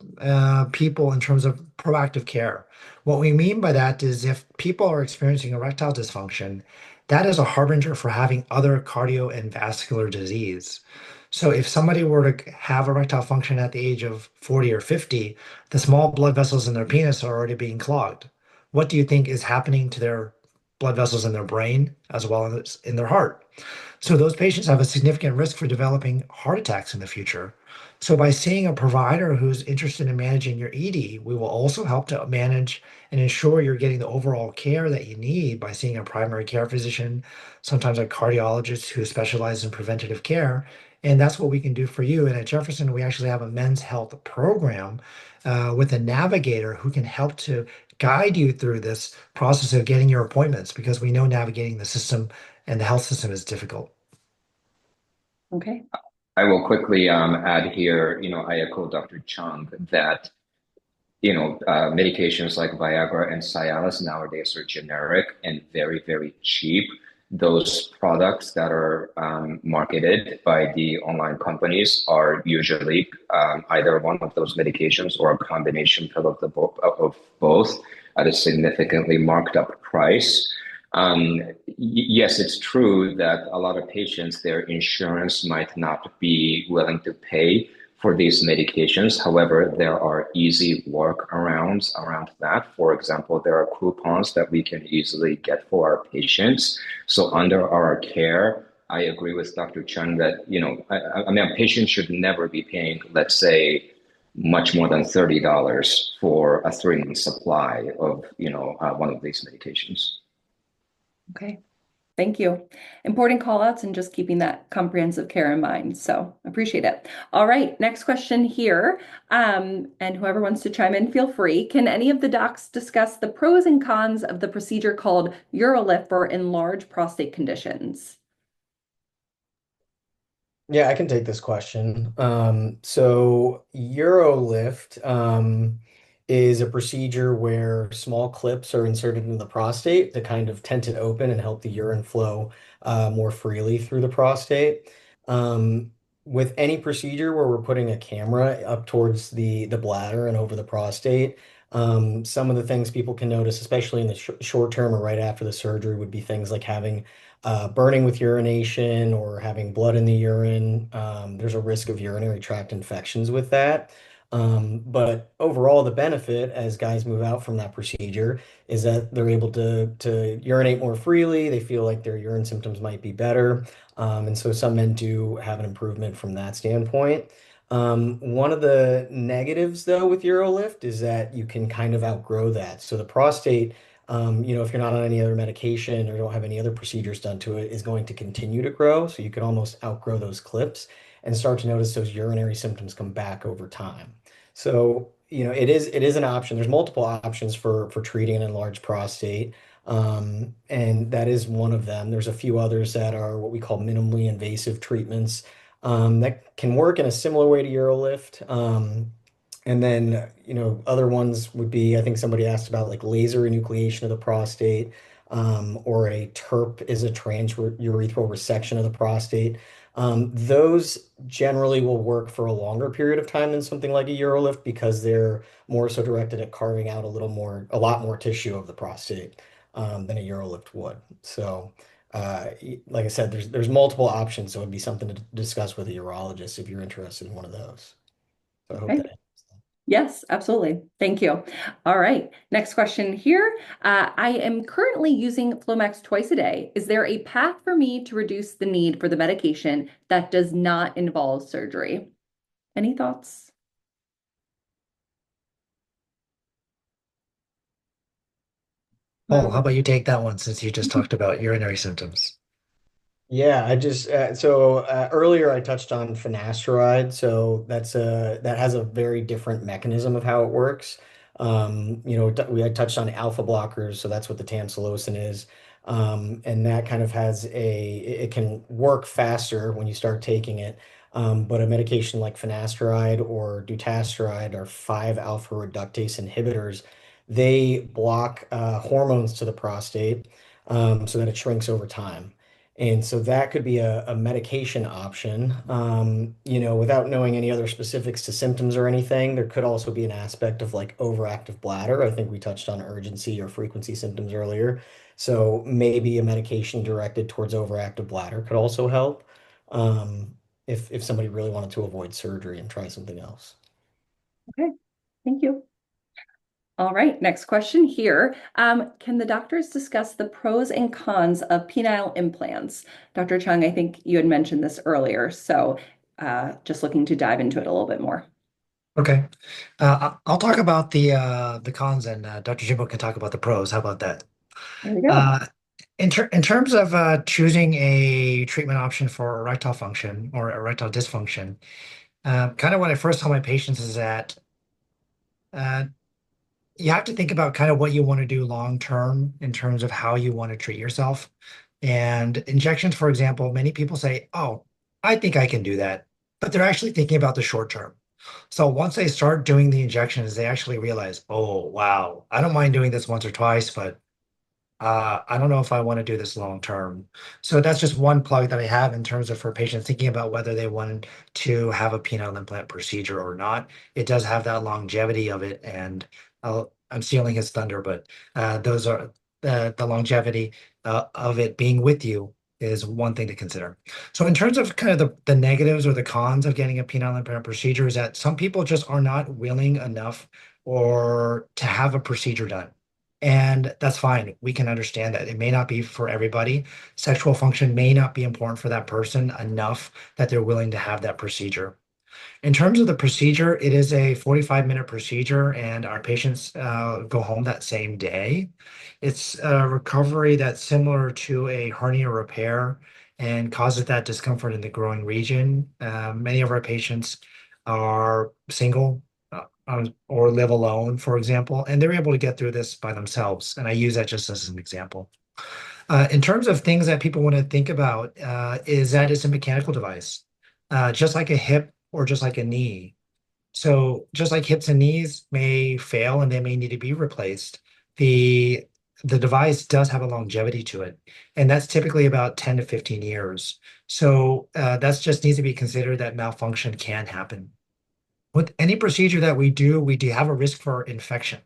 C: people in terms of proactive care. What we mean by that is if people are experiencing erectile dysfunction, that is a harbinger for having other cardio and vascular disease. So if somebody were to have erectile function at the age of 40 or 50, the small blood vessels in their penis are already being clogged. What do you think is happening to their blood vessels in their brain as well as in their heart? So those patients have a significant risk for developing heart attacks in the future. So by seeing a provider who's interested in managing your ED, we will also help to manage and ensure you're getting the overall care that you need by seeing a primary care physician, sometimes a cardiologist who specializes in preventative care. And that's what we can do for you. And at Jefferson, we actually have a men's health program with a navigator who can help to guide you through this process of getting your appointments because we know navigating the system and the health system is difficult.
A: Okay.
B: I will quickly add here, I echo Dr. Chung that medications like Viagra and Cialis nowadays are generic and very, very cheap. Those products that are marketed by the online companies are usually either one of those medications or a combination pill of of both at a significantly marked up price. Yes, it's true that a lot of patients, their insurance might not be willing to pay for these medications. However, there are easy workarounds around that. For example, there are coupons that we can easily get for our patients. So under our care, I agree with Dr. Chen that, I mean, a patient should never be paying, let's say, much more than $30 for a 3 month supply of, one of these medications.
A: Okay. Thank you. Important call outs and just keeping that comprehensive care in mind. So appreciate it. All right. Next question here. And whoever wants to chime in, feel free. Can any of the docs discuss the pros and cons of the procedure called UroLift for enlarged prostate conditions?
D: Yeah, I can take this question. So Eurolift is a procedure where small clips are inserted into the prostate to kind of tent it open and help the urine flow more freely through the prostate. Um, with any procedure where we're putting a camera up towards the bladder and over the prostate, some of the things people can notice, especially in the short term or right after the surgery, would be things like having burning with urination or having blood in the urine. There's a risk of urinary tract infections with that. But overall, the benefit as guys move out from that procedure is that they're able to urinate more freely. They feel like their urine symptoms might be better. And so some men do have an improvement from that standpoint. One of the negatives, though, with UroLift is that you can kind of outgrow that. So the prostate, if you're not on any other medication or don't have any other procedures done to it, is going to continue to grow. So you could almost outgrow those clips and start to notice those urinary symptoms come back over time. So, it is an option. There's multiple options for treating an enlarged prostate. And that is one of them. There's a few others that are what we call minimally invasive treatments that can work in a similar way to UroLift. And then, other ones would be, I think somebody asked about like laser enucleation of the prostate, or a TURP is a transurethral resection of the prostate. Those generally will work for a longer period of time than something like a UroLift because they're more so directed at carving out a lot more tissue of the prostate, than a UroLift would. So, like I said, there's multiple options, so it would be something to discuss with a urologist if you're interested in one of those. So I hope
A: Okay.
D: that answers that.
A: Yes, absolutely. Thank you. All right. Next question here. I am currently using Flomax twice a day. Is there a path for me to reduce the need for the medication that does not involve surgery? Any thoughts?
C: Paul, how
A: Whoever.
C: about you take that one since you just talked about urinary symptoms?
D: Yeah, I just so earlier I touched on finasteride, so that has a very different mechanism of how it works. We had touched on alpha blockers, so that's what the tamsulosin is, and that kind of it can work faster when you start taking it. But a medication like finasteride or dutasteride are 5-alpha reductase inhibitors. They block hormones to the prostate, so that it shrinks over time. And so that could be a medication option. Without knowing any other specifics to symptoms or anything, there could also be an aspect of like overactive bladder. I think we touched on urgency or frequency symptoms earlier. So maybe a medication directed towards overactive bladder could also help, if somebody really wanted to avoid surgery and try something else.
A: Okay, thank you. All right, next question here. Can the doctors discuss the pros and cons of penile implants? Dr. Chung, I think you had mentioned this earlier, so just looking to dive into it a little bit more.
C: Okay. I'll talk about the cons, and Dr. Jimbo can talk about the pros. How about that?
A: There we go.
C: Uh, in terms of choosing a treatment option for erectile function or erectile dysfunction, kind of what I first tell my patients is that uh, you have to think about kind of what you want to do long term in terms of how you want to treat yourself. And injections, for example, many people say, "Oh, I think I can do that," but they're actually thinking about the short term. So once they start doing the injections, they actually realize, "Oh, wow, I don't mind doing this once or twice, but I don't know if I want to do this long term." So that's just one plug that I have in terms of for patients thinking about whether they want to have a penile implant procedure or not. It does have that longevity of it, and I'm stealing his thunder, but those are the longevity of it being with you is one thing to consider. So in terms of kind of the negatives or the cons of getting a penile implant procedure is that some people just are not willing enough or to have a procedure done. And that's fine. We can understand that it may not be for everybody. Sexual function may not be important for that person enough that they're willing to have that procedure. In terms of the procedure, it is a 45-minute procedure, and our patients go home that same day. It's a recovery that's similar to a hernia repair and causes that discomfort in the growing region. Many of our patients are single or live alone, for example, and they're able to get through this by themselves. And I use that just as an example. In terms of things that people want to think about, is that it's a mechanical device, just like a hip or just like a knee. So just like hips and knees may fail and they may need to be replaced, the the device does have a longevity to it, and that's typically about 10 to 15 years. So that's just needs to be considered that malfunction can happen. With any procedure that we do have a risk for infection.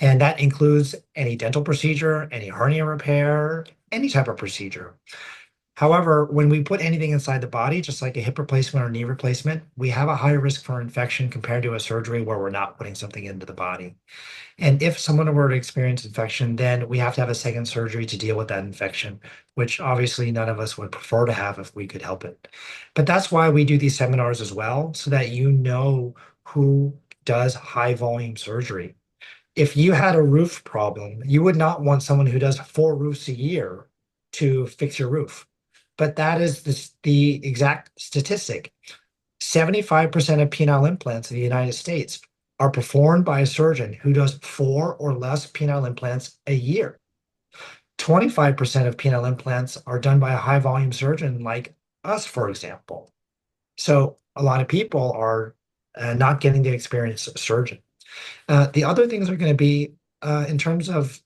C: And that includes any dental procedure, any hernia repair, any type of procedure. However, when we put anything inside the body, just like a hip replacement or knee replacement, we have a higher risk for infection compared to a surgery where we're not putting something into the body. And if someone were to experience infection, then we have to have a second surgery to deal with that infection, which obviously none of us would prefer to have if we could help it. But that's why we do these seminars as well, so that you know who does high volume surgery. If you had a roof problem, you would not want someone who does 4 roofs a year to fix your roof. But that is the exact statistic. 75% of penile implants in the United States are performed by a surgeon who does 4 or less penile implants a year. 25% of penile implants are done by a high volume surgeon like us, for example. So a lot of people are not getting the experience of surgeon. The other things are going to be in terms of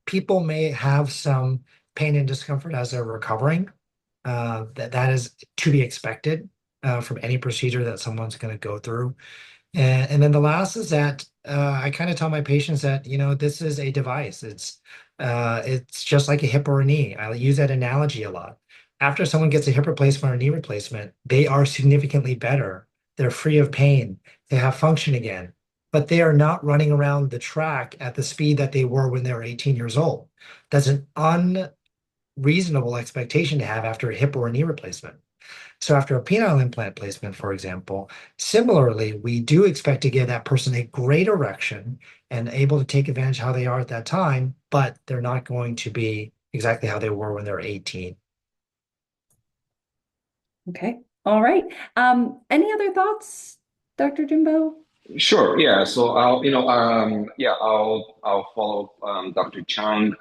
C: people may have some pain and discomfort as they're recovering. That is to be expected from any procedure that someone's going to go through. And then the last is that I kind of tell my patients that, this is a device. It's just like a hip or a knee. I use that analogy a lot. After someone gets a hip replacement or knee replacement, they are significantly better. They're free of pain. They have function again, but they are not running around the track at the speed that they were when they were 18 years old. That's an unreasonable expectation to have after a hip or a knee replacement. So after a penile implant placement, for example, similarly, we do expect to give that person a great erection and able to take advantage of how they are at that time, but they're not going to be exactly how they were when they were 18.
A: Okay. All right. Any other thoughts, Dr. Jimbo?
B: Sure. Yeah. So I'll follow Dr. Chang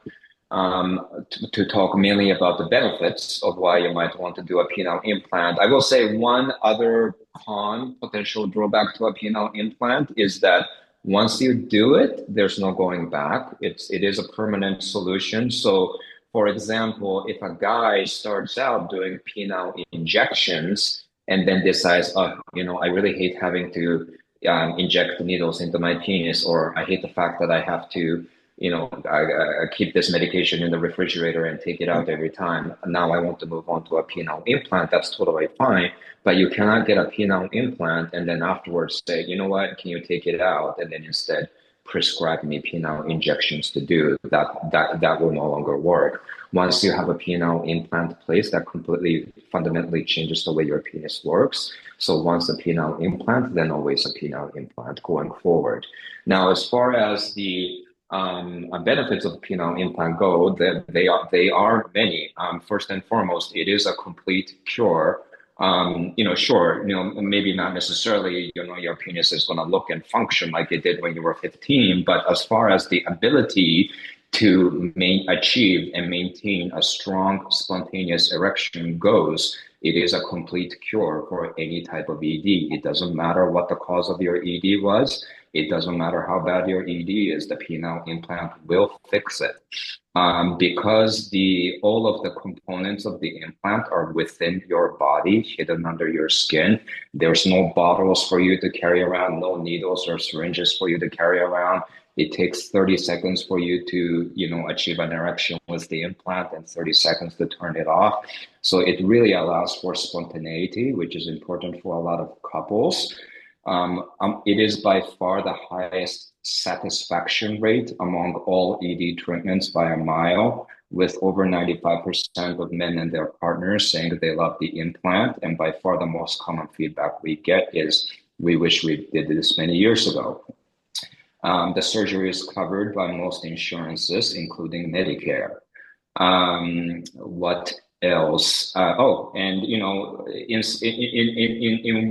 B: to talk mainly about the benefits of why you might want to do a penile implant. I will say one other potential drawback to a penile implant is that once you do it, there's no going back. It is a permanent solution. So for example, if a guy starts out doing penile injections and then decides, oh, I really hate having to inject needles into my penis, or I hate the fact that I have to, I keep this medication in the refrigerator and take it out every time. Now I want to move on to a penile implant. That's totally fine. But you cannot get a penile implant and then afterwards say, you know what, can you take it out? And then instead prescribe me penile injections to do that. That will no longer work. Once you have a penile implant placed, that completely fundamentally changes the way your penis works. So once a penile implant, then always a penile implant going forward. Now, as far as the benefits of penile implant go, they are many. First and foremost, it is a complete cure. Sure, maybe not necessarily, your penis is going to look and function like it did when you were 15, but as far as the ability to achieve and maintain a strong spontaneous erection goes, it is a complete cure for any type of ED. It doesn't matter what the cause of your ED was. It doesn't matter how bad your ED is. The penile implant will fix it. Because all of the components of the implant are within your body, hidden under your skin. There's no bottles for you to carry around, no needles or syringes for you to carry around. It takes 30 seconds for you to, achieve an erection with the implant and 30 seconds to turn it off. So it really allows for spontaneity, which is important for a lot of couples. It is by far the highest satisfaction rate among all ED treatments by a mile, with over 95% of men and their partners saying that they love the implant. And by far the most common feedback we get is, we wish we did this many years ago. The surgery is covered by most insurances, including Medicare. What else? And in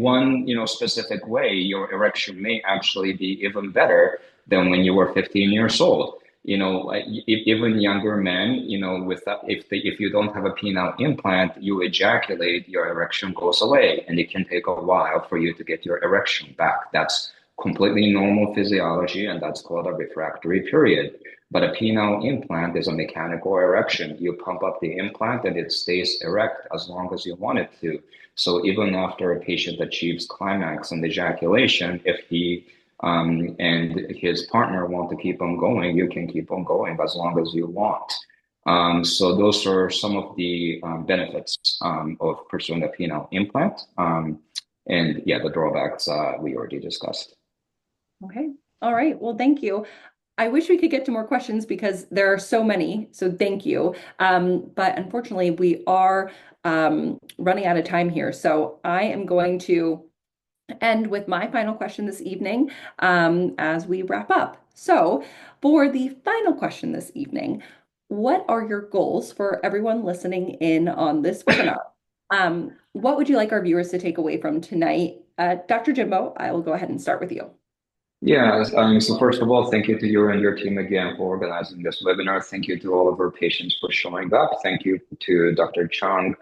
B: one specific way, your erection may actually be even better than when you were 15 years old. Even younger men, if you don't have a penile implant, you ejaculate, your erection goes away, and it can take a while for you to get your erection back. That's completely normal physiology, and that's called a refractory period. But a penile implant is a mechanical erection. You pump up the implant and it stays erect as long as you want it to. So even after a patient achieves climax and ejaculation, if he and his partner want to keep on going, you can keep on going as long as you want. So those are some of the benefits of pursuing a penile implant. And yeah, the drawbacks we already discussed.
A: Okay. All right. Well, thank you. I wish we could get to more questions because there are so many. So thank you. But unfortunately, we are running out of time here. So I am going to end with my final question this evening as we wrap up. So for the final question this evening, what are your goals for everyone listening in on this webinar? What would you like our viewers to take away from tonight? Dr. Jimbo, I will go ahead and start with you.
B: Yeah, so first of all, thank you to you and your team again for organizing this webinar. Thank you to all of our patients for showing up. Thank you to Dr. Chung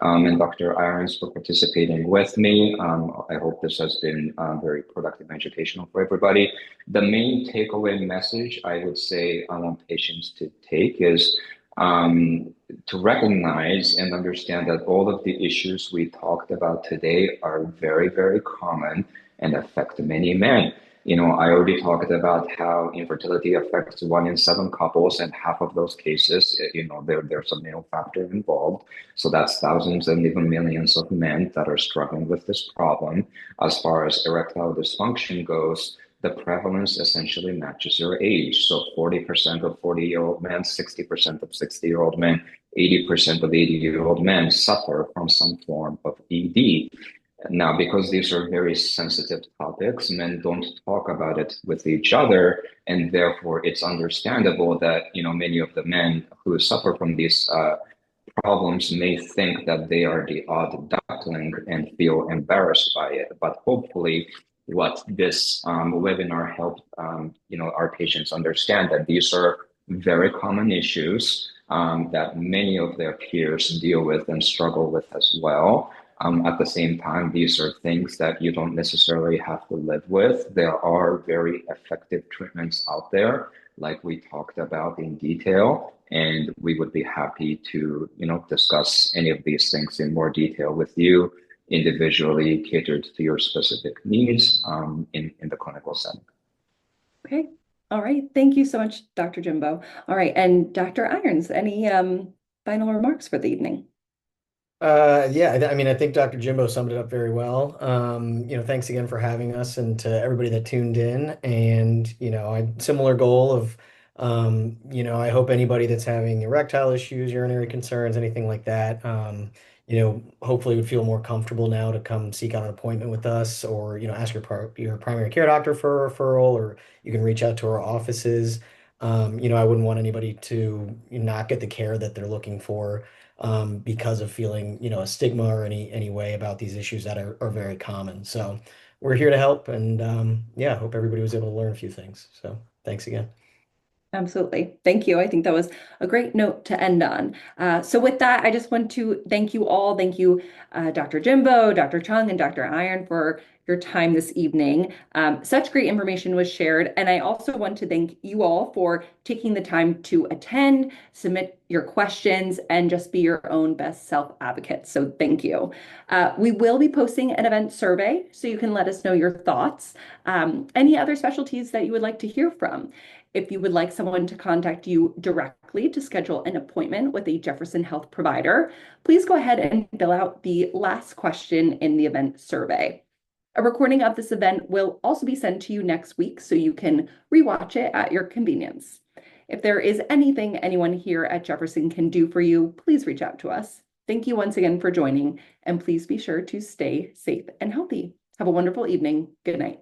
B: and Dr. Irons for participating with me. I hope this has been very productive and educational for everybody. The main takeaway message I would say I want patients to take is to recognize and understand that all of the issues we talked about today are very, very common and affect many men. I already talked about how infertility affects 1 in 7 couples, and half of those cases, there's a male factor involved. So that's thousands and even millions of men that are struggling with this problem. As far as erectile dysfunction goes, the prevalence essentially matches your age. So 40% of 40-year-old men, 60% of 60-year-old men, 80% of 80-year-old men suffer from some form of ED. Now, because these are very sensitive topics, men don't talk about it with each other, and therefore it's understandable that many of the men who suffer from these problems may think that they are the odd duckling and feel embarrassed by it. But hopefully, what this webinar helped our patients understand that these are very common issues that many of their peers deal with and struggle with as well. At the same time, these are things that you don't necessarily have to live with. There are very effective treatments out there like we talked about in detail, and we would be happy to, discuss any of these things in more detail with you individually, catered to your specific needs in the clinical setting.
A: Okay. All right. Thank you so much, Dr. Jimbo. All right. And Dr. Irons, any final remarks for the evening?
D: Yeah, I mean, I think Dr. Jimbo summed it up very well. Thanks again for having us and to everybody that tuned in. And, similar goal of, I hope anybody that's having erectile issues, urinary concerns, anything like that, hopefully would feel more comfortable now to come seek out an appointment with us or, ask your primary care doctor for a referral, or you can reach out to our offices. I wouldn't want anybody to not get the care that they're looking for because of feeling, a stigma or any way about these issues that are very common. So we're here to help, and yeah, I hope everybody was able to learn a few things. So thanks again.
A: Absolutely. Thank you. I think that was a great note to end on. So with that, I just want to thank you all. Thank you, Dr. Jimbo, Dr. Chung, and Dr. Iron for your time this evening. Such great information was shared. And I also want to thank you all for taking the time to attend, submit your questions, and just be your own best self-advocate. So thank you. We will be posting an event survey, so you can let us know your thoughts. Any other specialties that you would like to hear from. If you would like someone to contact you directly to schedule an appointment with a Jefferson Health provider, please go ahead and fill out the last question in the event survey. A recording of this event will also be sent to you next week, so you can rewatch it at your convenience. If there is anything anyone here at Jefferson can do for you, please reach out to us. Thank you once again for joining, and please be sure to stay safe and healthy. Have a wonderful evening. Good night.